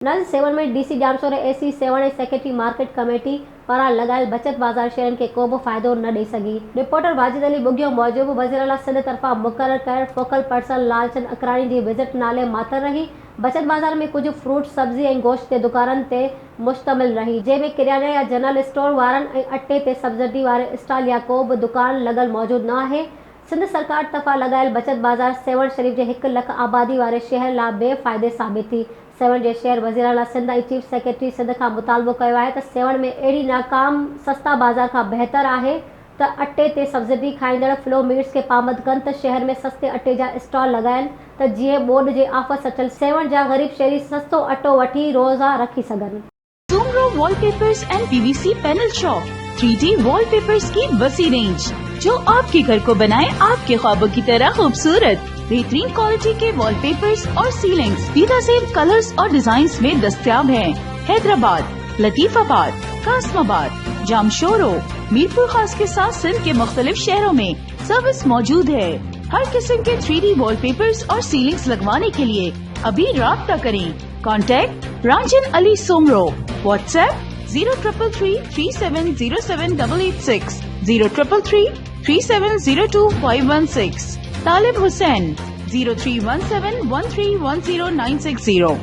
नल 7 में DC Jamshoro AC 7 ऐं secretary market committee पारां लगायल बचत बाज़ार शेयरनि खे को बि फ़ाइदो न ॾेई सघी। रिपोर्टर वाजिद अली बुगियो मूजिबि वज़ीर आला सिंध तरफ़ां मुक़रर कयल फोकल पर्सन लालचंद अकराणी जी विज़िट नाले मातर रही। बचत बाज़ार में कुछ फ्रूट सब्ज़ी ऐं गोश्त जे दुकाननि ते मुश्तमिल रही, जंहिंमें किरियाने या जनरल स्टोर वारनि ऐं अटे ते सब्सिडी वारे स्टॉल या को बि दुकान लॻल मौजूदु न आहे। सिंध सरकार तरफ़ां लगायल बचत बाज़ार 7 शरीफ जे 1 लख आबादी वारे शहर लाइ बेफ़ाइदे साबित थी। 7 जे शेयर वज़ीर आला सिंध ऐं चीफ सेक्रेटरी सिंध खां मुतालबो कयो आहे त 7 में अहिड़ी नाकाम सस्ता बाज़ार खां बहितर आहे त अटे ते सब्सिडी खाईंदड़ फ्लो मीट्स खे पाबंद कनि त शहर में सस्ते अटे जा स्टॉल लॻाइनि त जीअं बोर्ड जे ऑफर सचल 7 जा ग़रीब शहरी सस्तो अटो वठी रोज़ा रखी सघनि। Soomro wallpapers and PVC panel shop 3D wallpapers की वसी रेंज जो आपके घर को बनाए आपके ख्वाबों की तरह खूबसूरत। बेहतरीन क्वालिटी के वॉलपेपर्स और सीलिंग्स बेहतरीन कलर्स और डिजाइन्स में दस्तयाब हैं। हैदराबाद, लतीफाबाद, कासमाबाद, जामशोरो, मीरपुर खास के साथ सिंध के मुख्तलिफ शहरों में सर्विस मौजूद है। हर किस्म के 3D वॉलपेपर्स और सीलिंग्स लगवाने के लिए अभी राब्ता करें। कॉन्टैक्ट रांझन अली सोमरो। व्हाट्सएप 0333370786 03333702 516। तालिब हुसैन 031713109660।